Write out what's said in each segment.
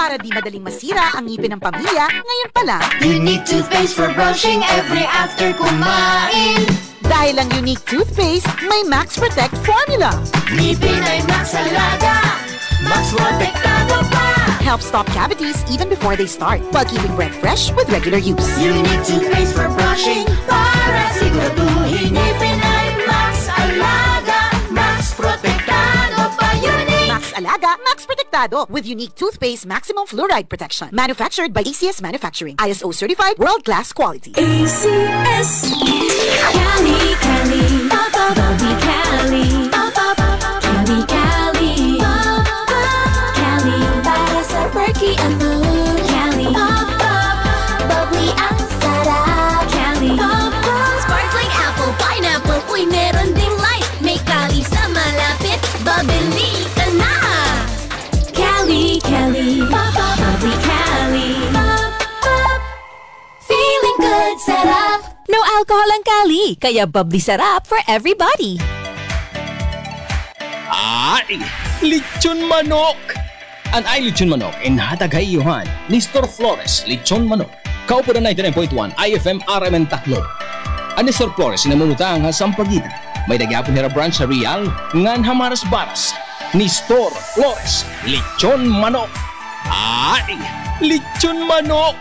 Para di madaling masira ang ngipin ng pamilya, ngayon pa lang, Unique toothpaste for brushing every after kumain. dahil ang Unique toothpaste may Max Protect formula. Ngipin ay Max Alaga, Max Protektado pa. Helps stop cavities even before they start, while keeping breath fresh with regular use. Unique toothpaste for brushing, para siguraduhin ngipin ay Max Alaga, Max Protektado pa. Unique Max Alaga, Max Protectado with Unique toothpaste maximum fluoride protection. Manufactured by ACS Manufacturing. ISO certified world-class quality. ACS Cali, Cali, Bobby Cali, Cali, Cali, Cali, para sa perky ang mood. Cali, bubbly ang sarap. Cali, sparkling apple, pineapple, uy meron ding light. May Cali sa malapit, babili ka na. Cali, Cali, bubbly Cali, feeling good, sarap. No alcohol ang Cali, kaya bubbly sarap for everybody. Ay! Lechon manok! An ay lechon manok inhatagay Johan ni Store Flores Lechon Manok. Kaupo na 99.1 IFM RMN Tacloban. Ani Store Flores namumutang ha Sampaguita. May nagyapon nila branch sa Real ngan Hamaras Baras. Ni Store Flores Lechon Manok. Ay! Lechon manok!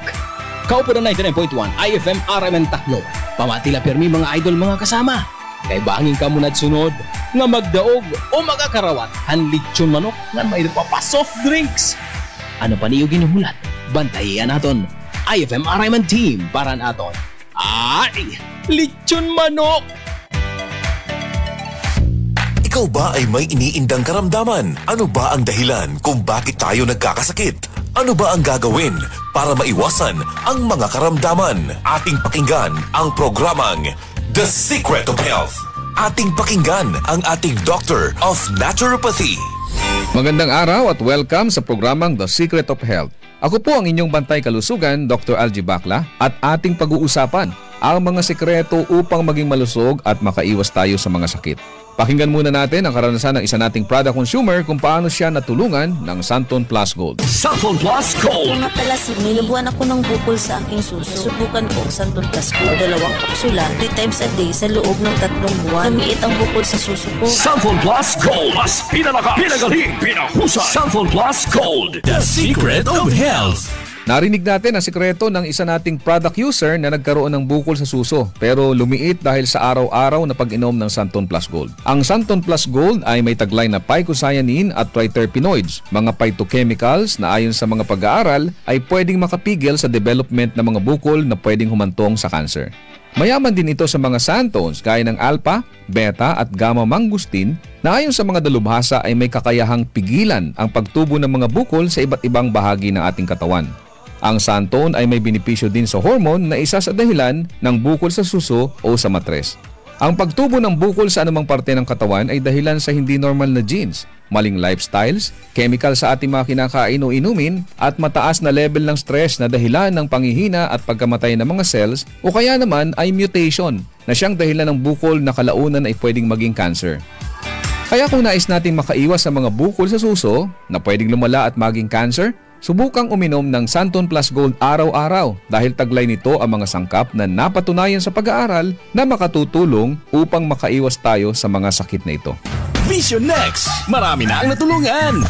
Kaupo na 99.1 IFM RMN Tacloban. Pamatila permi mga idol mga kasama. Kay bangin ka muna sunod nga magdaog o magakarawat ang lechon manok nga may pa soft drinks. Ano pa niyo ginuhulat? Bantayan naton IFM RMN team para naton. Ay! Lechon manok! Ikaw ba ay may iniindang karamdaman? Ano ba ang dahilan kung bakit tayo nagkakasakit? Ano ba ang gagawin para maiwasan ang mga karamdaman? Ating pakinggan ang programang The Secret of Health. Ating pakinggan ang ating Doctor of Naturopathy. Magandang araw at welcome sa programang The Secret of Health. Ako po ang inyong bantay kalusugan, Dr. Algie Bacla, at ating pag-uusapan ang mga sekreto upang maging malusog at makaiwas tayo sa mga sakit. Pakinggan muna natin ang karanasan ng isa nating product consumer kung paano siya natulungan ng Santon Plus Gold. Santon Plus Gold! Kung napalasin, nilubuan ako ng bukol sa aking suso. Subukan ko ang Santon Plus Gold. 2 kapsula, 3 times a day sa loob ng 3 buwan. Lumiit ang bukol sa suso ko. Santon Plus Gold! Mas pinalakas, pinagaling, pinahusay! Santon Plus Gold! The Secret of Health! Narinig natin ang sikreto ng isa nating product user na nagkaroon ng bukol sa suso pero lumiit dahil sa araw-araw na pag-inom ng Santon Plus Gold. Ang Santon Plus Gold ay may taglay na phycocyanin at triterpenoids, mga phytochemicals na ayon sa mga pag-aaral ay pwedeng makapigil sa development ng mga bukol na pwedeng humantong sa cancer. Mayaman din ito sa mga santones gaya ng alpha, beta at gamma mangustin na ayon sa mga dalubhasa ay may kakayahang pigilan ang pagtubo ng mga bukol sa iba't ibang bahagi ng ating katawan. Ang santone ay may benepisyo din sa hormone na isa sa dahilan ng bukol sa suso o sa matres. Ang pagtubo ng bukol sa anumang parte ng katawan ay dahilan sa hindi normal na genes, maling lifestyles, chemical sa ating mga kinakain o inumin, at mataas na level ng stress na dahilan ng panghihina at pagkamatay ng mga cells o kaya naman ay mutation na siyang dahilan ng bukol na kalaunan ay pwedeng maging cancer. Kaya kung nais nating makaiwas sa mga bukol sa suso na pwedeng lumala at maging cancer, subukang uminom ng Santon Plus Gold araw-araw dahil taglay nito ang mga sangkap na napatunayan sa pag-aaral na makatutulong upang makaiwas tayo sa mga sakit na ito. Vision Next! Marami na ang natulungan!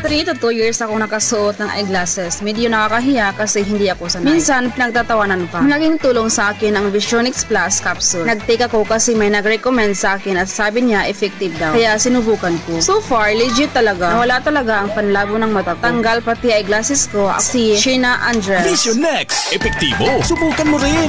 3 to 2 years ako nakasuot ng eyeglasses. Medyo nakakahiya kasi hindi ako sanay. Minsan, pinagtatawanan pa. Naging tulong sa akin ang Visionix Plus capsule. Nag-take ako kasi may nag-recommend sa akin at sabi niya effective daw. Kaya sinubukan ko. So far, legit talaga. Nawala talaga ang panlabo ng mata ko. Tanggal pati eyeglasses ko. Si Sheena Andres. Vision Next! Epektibo! Subukan mo rin!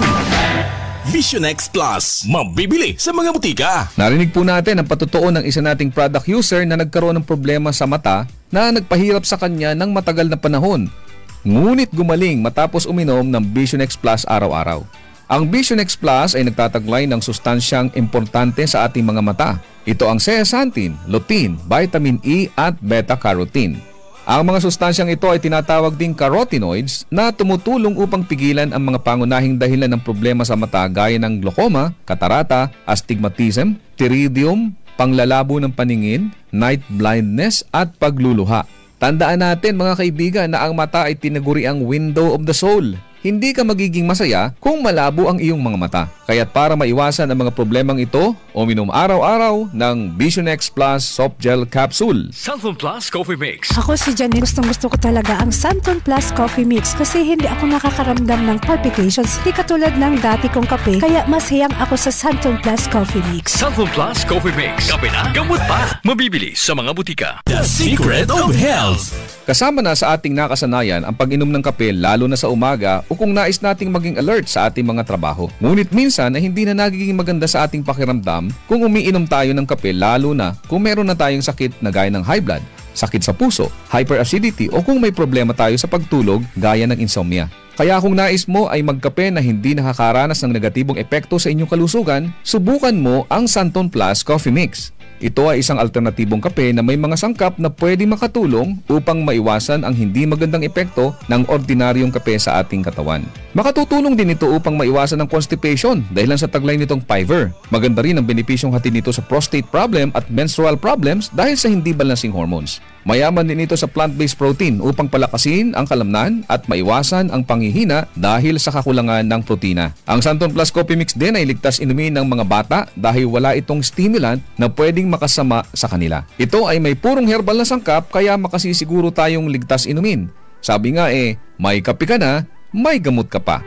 Vision X Plus, mabibili sa mga butika. Narinig po natin ang patotoo ng isa nating product user na nagkaroon ng problema sa mata na nagpahirap sa kanya ng matagal na panahon. Ngunit gumaling matapos uminom ng Vision X Plus araw-araw. Ang Vision X Plus ay nagtataglay ng sustansyang importante sa ating mga mata. Ito ang zeaxanthin, lutein, vitamin E at beta-carotene. Ang mga sustansyang ito ay tinatawag ding carotenoids na tumutulong upang pigilan ang mga pangunahing dahilan ng problema sa mata gaya ng glaucoma, katarata, astigmatism, pteridium, panglalabo ng paningin, night blindness at pagluluha. Tandaan natin mga kaibigan na ang mata ay tinaguri ang window of the soul. Hindi ka magiging masaya kung malabo ang iyong mga mata. Kaya't para maiwasan ang mga problemang ito, uminom araw-araw ng Vision X Plus Soft Gel Capsule. Santon Plus Coffee Mix. Ako si Janine, gusto ko talaga ang Santon Plus Coffee Mix kasi hindi ako nakakaramdam ng palpitations. Di katulad ng dati kong kape, kaya mas hiyang ako sa Santon Plus Coffee Mix. Santon Plus Coffee Mix. Kape na, gamot pa. Mabibili sa mga butika. The Secret of Health. Kasama na sa ating nakasanayan ang pag-inom ng kape lalo na sa umaga o kung nais nating maging alert sa ating mga trabaho. Ngunit minsan ay hindi na nagiging maganda sa ating pakiramdam kung umiinom tayo ng kape lalo na kung meron na tayong sakit na gaya ng high blood, sakit sa puso, hyperacidity o kung may problema tayo sa pagtulog gaya ng insomnia. Kaya kung nais mo ay magkape na hindi nakakaranas ng negatibong epekto sa inyong kalusugan, subukan mo ang Santon Plus Coffee Mix. Ito ay isang alternatibong kape na may mga sangkap na pwedeng makatulong upang maiwasan ang hindi magandang epekto ng ordinaryong kape sa ating katawan. Makatutulong din ito upang maiwasan ang constipation dahil sa taglay nitong Fiver. Maganda rin ang benepisyong hatid nito sa prostate problem at menstrual problems dahil sa hindi balancing hormones. Mayaman din ito sa plant-based protein upang palakasin ang kalamnan at maiwasan ang panghihina dahil sa kakulangan ng protina. Ang Santon Plus Coffee Mix din ay ligtas inumin ng mga bata dahil wala itong stimulant na pwedeng makasama sa kanila. Ito ay may purong herbal na sangkap kaya makasisiguro tayong ligtas inumin. Sabi nga may kape ka na, may gamot ka pa.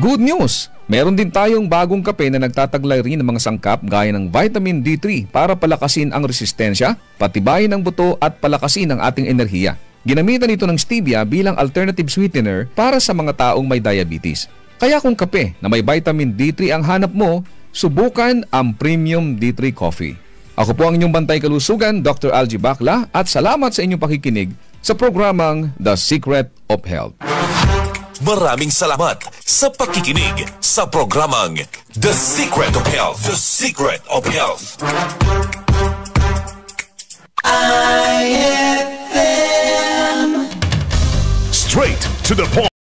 Good news! Meron din tayong bagong kape na nagtataglay rin ng mga sangkap gaya ng vitamin D3 para palakasin ang resistensya, patibayin ang buto at palakasin ang ating enerhiya. Ginamitan ito ng stevia bilang alternative sweetener para sa mga taong may diabetes. Kaya kung kape na may vitamin D3 ang hanap mo, subukan ang Premium D3 Coffee. Ako po ang inyong bantay kalusugan, Dr. Algie Bacla, at salamat sa inyong pakikinig sa programang The Secret of Health. Maraming salamat sa pakikinig sa programang The Secret of Health. The Secret of Health. IFM. Straight to the point.